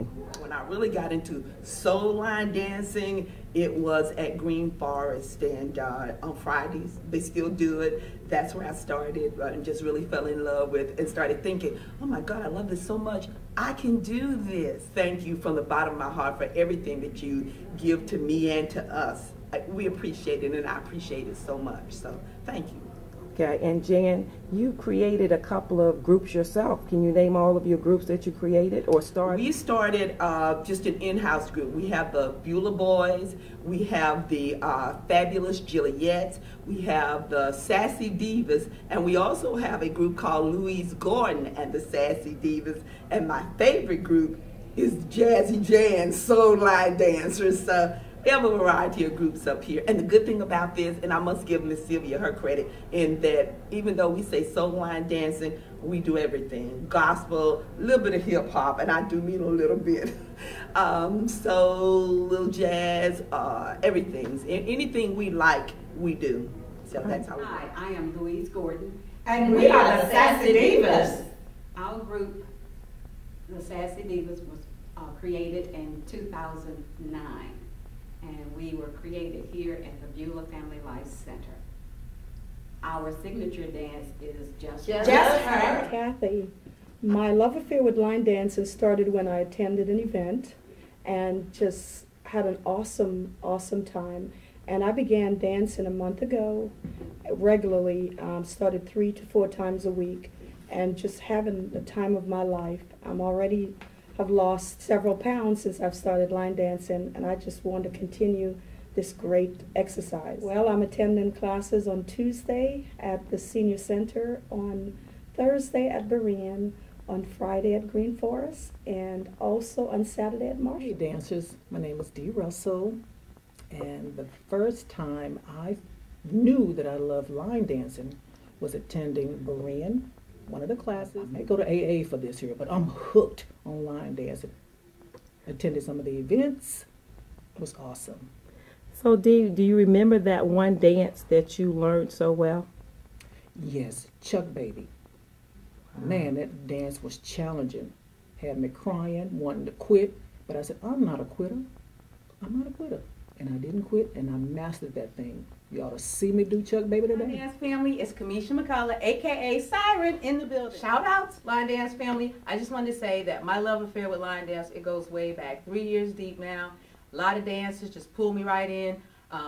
When I really got into soul line dancing, it was at Green Forest, and on Fridays. They still do it. That's where I started and just really fell in love with and started thinking, oh my God, I love this so much. I can do this. Thank you from the bottom of my heart for everything that you give to me and to us. We appreciate it, and I appreciate it so much. So thank you. Okay, and Jan, you created a couple of groups yourself. Can you name all of your groups that you created or started? We started just an in-house group. We have the Beulah Boys, we have the Fabulous Juliets, we have the Sassy Divas, and we also have a group called Louise Gordon and the Sassy Divas. And my favorite group is Jazzy Jan Soul Line Dancers. We have a variety of groups up here. And the good thing about this, and I must give Miss Sylvia her credit, in that even though we say soul line dancing, we do everything. Gospel, a little bit of hip hop, and I do mean a little bit. Soul, little jazz, everything. Anything we like, we do. So that's how we do. Hi, I am Louise Gordon. And we are the Sassy Divas. Our group, the Sassy Divas, was created in 2009. And we were created here at the Beulah Family Life Center. Our signature dance is Just Her. Kathy, my love affair with line dancing started when I attended an event and just had an awesome, awesome time. And I began dancing a month ago regularly, started 3 to 4 times a week, and just having the time of my life. I'm already have lost several pounds since I've started line dancing, and I just want to continue this great exercise. Well, I'm attending classes on Tuesday at the Senior Center, on Thursday at Berean, on Friday at Green Forest, and also on Saturday at Marshall. Hey dancers, my name is Dee Russell, and the first time I knew that I loved line dancing was attending Berean, one of the classes. I go to AA for this here, but I'm hooked on line dancing. Attended some of the events. It was awesome. So Dee, do you remember that one dance that you learned so well? Yes, Chuck Baby. Man, that dance was challenging. Had me crying, wanting to quit, but I said, I'm not a quitter. I'm not a quitter. And I didn't quit, and I mastered that thing. You ought to see me do Chuck Baby today. Line Dance family, it's Kamisha McCullough, aka Siren, in the building. Shout out, Line Dance family. I just wanted to say that my love affair with line dance, it goes way back, 3 years deep now. A lot of dancers just pulled me right in.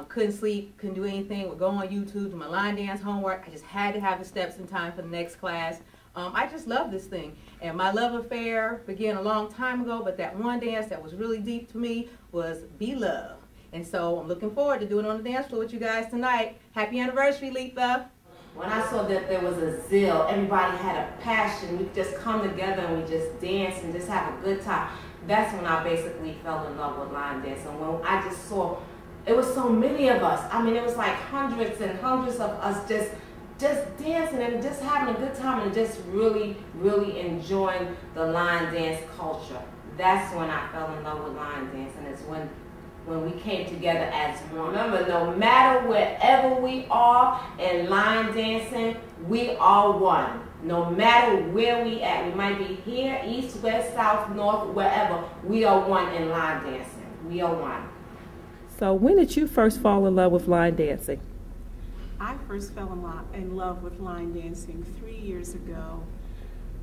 Couldn't sleep, couldn't do anything, would go on YouTube, do my line dance homework. I just had to have the steps in time for the next class. I just love this thing. And my love affair began a long time ago, but that one dance that was really deep to me was Be Love. And so I'm looking forward to doing it on the dance floor with you guys tonight. Happy anniversary, Letha. When I saw that there was a zeal, everybody had a passion, we just come together and we just dance and just have a good time. That's when I basically fell in love with line dancing. When I just saw, it was so many of us. I mean, it was like hundreds and hundreds of us just dancing and just having a good time and just really, really enjoying the line dance culture. That's when I fell in love with line dancing. It's when we came together as one. Remember, no matter wherever we are in line dancing, we are one. No matter where we at, we might be here, east, west, south, north, wherever, we are one in line dancing. We are one. So when did you first fall in love with line dancing? I first fell in love with line dancing 3 years ago.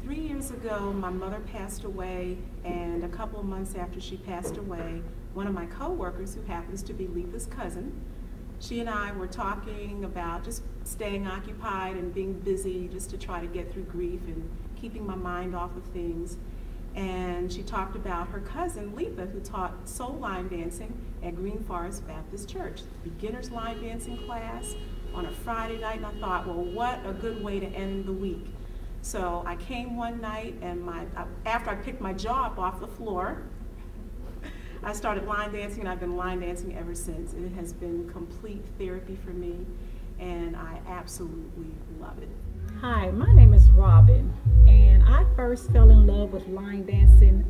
3 years ago, my mother passed away, and a couple of months after she passed away, one of my co-workers, who happens to be Letha's cousin, she and I were talking about just staying occupied and being busy just to try to get through grief and keeping my mind off of things. And she talked about her cousin, Letha, who taught soul line dancing at Green Forest Baptist Church, beginner's line dancing class on a Friday night, and I thought, well, what a good way to end the week. So I came one night, and after I picked my jaw up off the floor, I started line dancing, and I've been line dancing ever since. It has been complete therapy for me, and I absolutely love it. Hi, my name is Robin, and I first fell in love with line dancing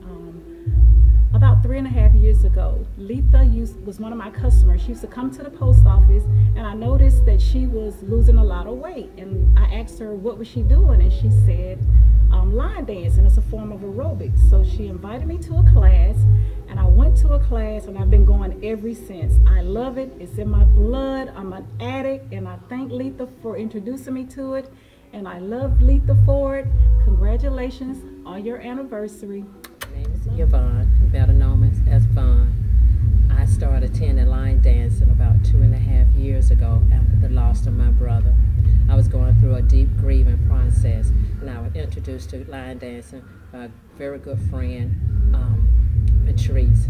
about 3.5 years ago. Letha was one of my customers. She used to come to the post office, and I noticed that she was losing a lot of weight, and I asked her what was she doing, and she said line dance, and it's a form of aerobics. So she invited me to a class, and I went to a class, and I've been going ever since. I love it. It's in my blood. I'm an addict, and I thank Letha for introducing me to it, and I love Letha for it. Congratulations on your anniversary. My name is Yvonne, better known as Vaughn. I started attending line dancing about 2.5 years ago after the loss of my brother. I was going through a deep grieving process, and I was introduced to line dancing by a very good friend, Patrice.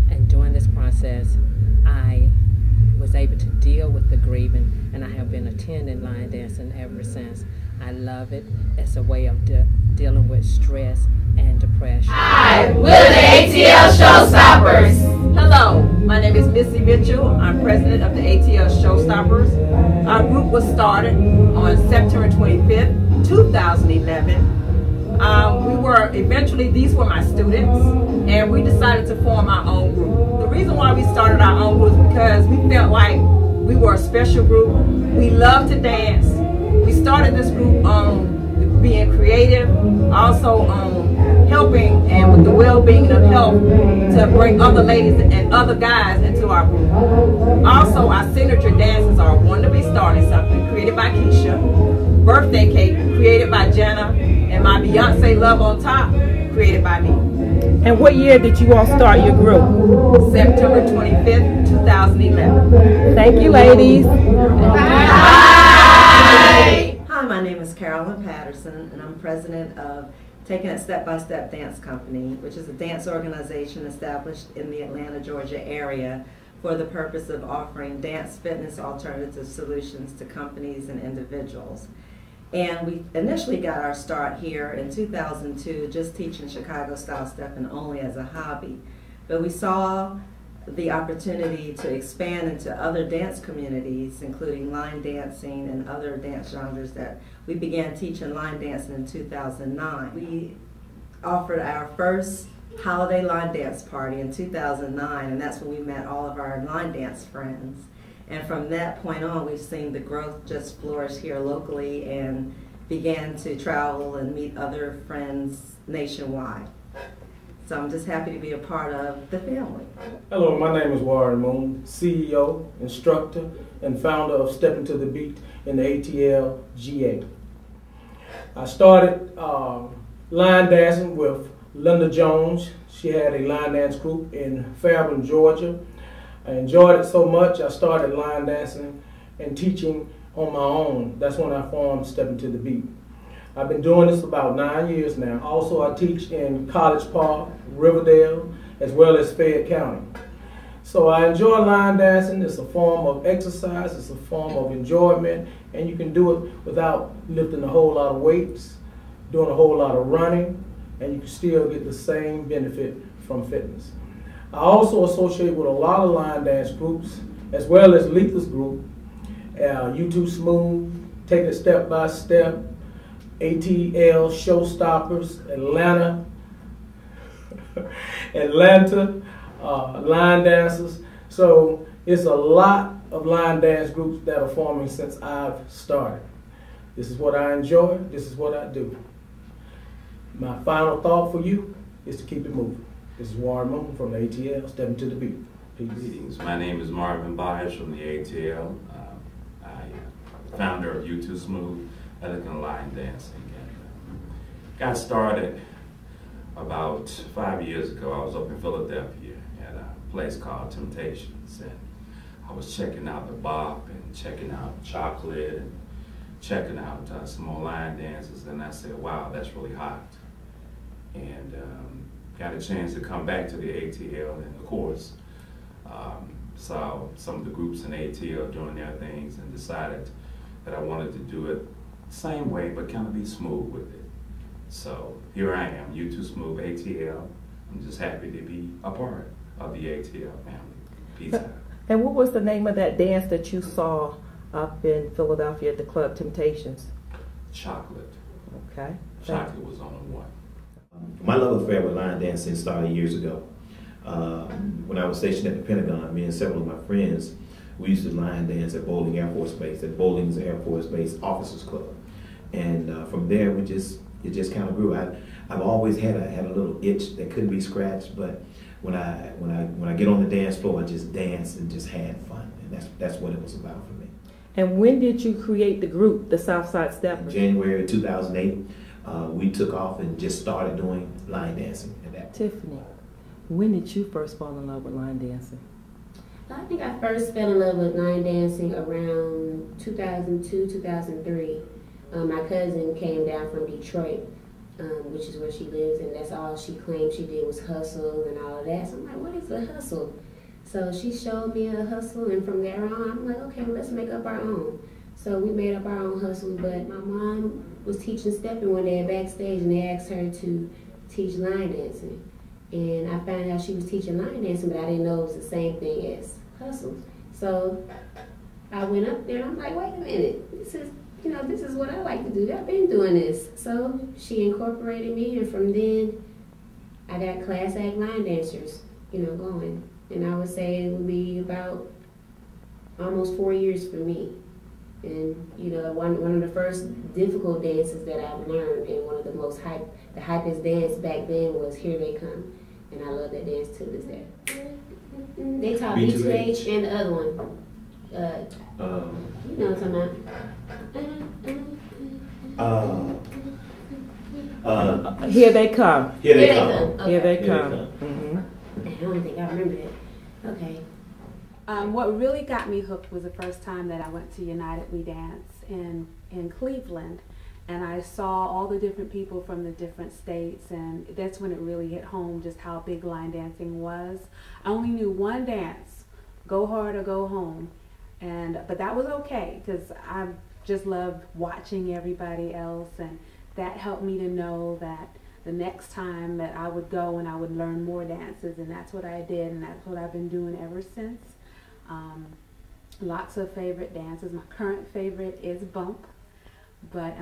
And during this process, I was able to deal with the grieving, and I have been attending line dancing ever since. I love it. It's a way of dealing with stress and depression. Hi, we're the ATL Showstoppers. Hello, my name is Missy Mitchell. I'm president of the ATL Showstoppers. Our group was started on September 25th, 2011. These were my students, and we decided to form our own group. The reason why we started our own group is because we felt like we were a special group. We love to dance. We started this group on being creative, also on helping and with the well-being of health to bring other ladies and other guys into our group. Also, our signature dances are One to Be Started Something, created by Keisha, Birthday Cake, created by Jenna, and my Beyonce Love on Top, created by me. And what year did you all start your group? September 25th, 2011. Thank you, ladies. Hi, my name is Carolyn Patterson, and I'm president of Taking It Step by Step Dance Company, which is a dance organization established in the Atlanta, Georgia area for the purpose of offering dance fitness alternative solutions to companies and individuals. And we initially got our start here in 2002 just teaching Chicago style stepping only as a hobby. But we saw the opportunity to expand into other dance communities, including line dancing and other dance genres, that we began teaching line dancing in 2009. We offered our first holiday line dance party in 2009, and that's when we met all of our line dance friends. And from that point on, we've seen the growth just flourish here locally and began to travel and meet other friends nationwide. So I'm just happy to be a part of the family. Hello, my name is Warren Moon, CEO, instructor, and founder of Stepping to the Beat in the ATL GA. I started line dancing with Linda Jones. She had a line dance group in Fairburn, Georgia. I enjoyed it so much, I started line dancing and teaching on my own. That's when I formed Stepping to the Beat. I've been doing this about 9 years now. Also, I teach in College Park, Riverdale, as well as Fayette County. So I enjoy line dancing. It's a form of exercise, it's a form of enjoyment, and you can do it without lifting a whole lot of weights, doing a whole lot of running, and you can still get the same benefit from fitness. I also associate with a lot of line dance groups, as well as Letha's group, U2 Smooth, Take It Step by Step, ATL Showstoppers, Atlanta line dancers. So it's a lot of line dance groups that are forming since I've started. This is what I enjoy, this is what I do. My final thought for you is to keep it moving. This is Warren Moon from the ATL, Stepping to the Beat. Peace. Greetings. My name is Marvin Byers from the ATL. I'm founder of U2 Smooth, Elegant Line Dancing. And got started about 5 years ago. I was up in Philadelphia at a place called Temptations, and I was checking out the bop and checking out chocolate and checking out some more line dances, and I said, wow, that's really hot. And got a chance to come back to the ATL, and of course, saw some of the groups in ATL doing their things and decided that I wanted to do it the same way, but kind of be smooth with it. So here I am, U2 Smooth, ATL. I'm just happy to be a part of the ATL family. Peace out. And what was the name of that dance that you saw up in Philadelphia at the Club Temptations? Chocolate. Okay. Chocolate was on one. My love affair with line dancing started years ago. When I was stationed at the Pentagon, me and several of my friends, we used to line dance at Bowling Air Force Base, at Bowling's Air Force Base Officers Club. And from there, we just it just kind of grew. I've always had a little itch that couldn't be scratched, but when I get on the dance floor, I just dance and just had fun, and that's what it was about for me. And when did you create the group, the Southside Steppers? January 2008, we took off and just started doing line dancing at that. Tiffany, when did you first fall in love with line dancing? I think I first fell in love with line dancing around 2002, 2003. My cousin came down from Detroit, which is where she lives, and that's all she claimed she did was hustle and all of that. So I'm like, what is a hustle? So she showed me a hustle, and from there on, I'm like, okay, well, let's make up our own. So we made up our own hustle, but my mom was teaching stepping one day backstage, and they asked her to teach line dancing. And I found out she was teaching line dancing, but I didn't know it was the same thing as hustle. So I went up there, and I'm like, wait a minute, this is what I like to do. I've been doing this. So she incorporated me, and from then, I got class act line dancers, going. And I would say it would be about almost 4 years for me. And one of the first difficult dances that I've learned, and one of the hypest dance back then was Here They Come. And I love that dance to this day. They taught me H and the other one. You know what I'm talking about. Here They Come. Here They Come. Okay. Here They Come. I don't think I remember that. Okay. What really got me hooked was the first time that I went to United We Dance in Cleveland, and I saw all the different people from the different states, and that's when it really hit home just how big line dancing was. I only knew one dance, Go Hard or Go Home, but that was okay because I just loved watching everybody else, and that helped me to know that the next time that I would go and I would learn more dances, and that's what I did, and that's what I've been doing ever since. Lots of favorite dances. My current favorite is bump, but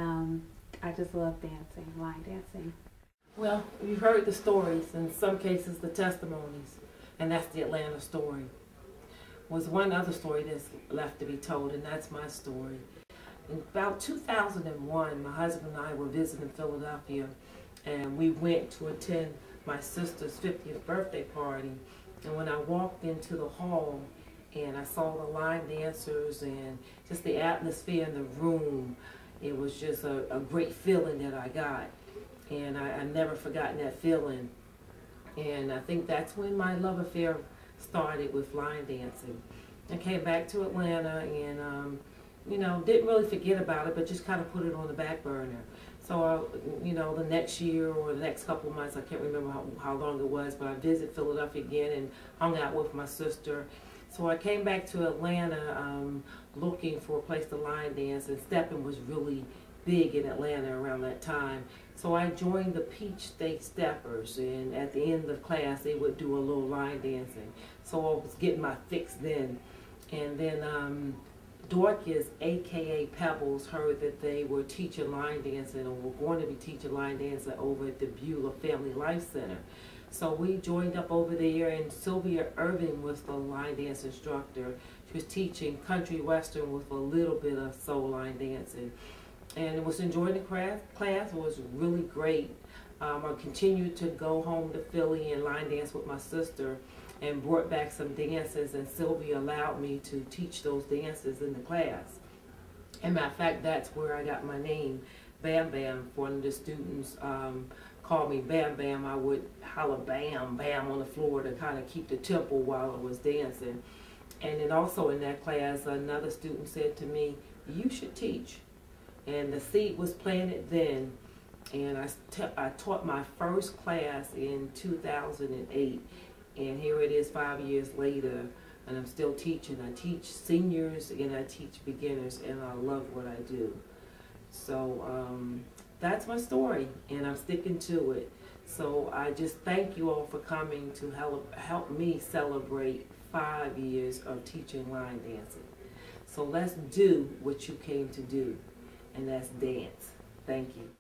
I just love dancing, line dancing. Well, you've heard the stories, in some cases the testimonies, and that's the Atlanta story. Was one other story that's left to be told, and that's my story. In about 2001, my husband and I were visiting Philadelphia, and we went to attend my sister's 50th birthday party. And when I walked into the hall and I saw the line dancers and just the atmosphere in the room, it was just a great feeling that I got. And I never forgotten that feeling. And I think that's when my love affair started with line dancing. I came back to Atlanta and, didn't really forget about it, but just kind of put it on the back burner. So, the next year or the next couple of months, I can't remember how long it was, but I visited Philadelphia again and hung out with my sister. So I came back to Atlanta looking for a place to line dance, and stepping was really big in Atlanta around that time. So I joined the Peach State Steppers, and at the end of class, they would do a little line dancing. So I was getting my fix then. And then Dorcas, aka Pebbles, heard that they were teaching line dancing, or were going to be teaching line dancing over at the Beulah Family Life Center. So we joined up over there, and Sylvia Irving was the line dance instructor. She was teaching country western with a little bit of soul line dancing. And it was enjoying the class. It was really great. I continued to go home to Philly and line dance with my sister, and brought back some dances, and Sylvia allowed me to teach those dances in the class. And matter of fact, that's where I got my name, Bam Bam. One of the students called me Bam Bam. I would holler bam, bam on the floor to kind of keep the tempo while I was dancing. And then also in that class, another student said to me, you should teach. And the seed was planted then. And I taught my first class in 2008. And here it is 5 years later, and I'm still teaching. I teach seniors and I teach beginners, and I love what I do. So that's my story, and I'm sticking to it. So I just thank you all for coming to help me celebrate 5 years of teaching line dancing. So let's do what you came to do, and that's dance. Thank you.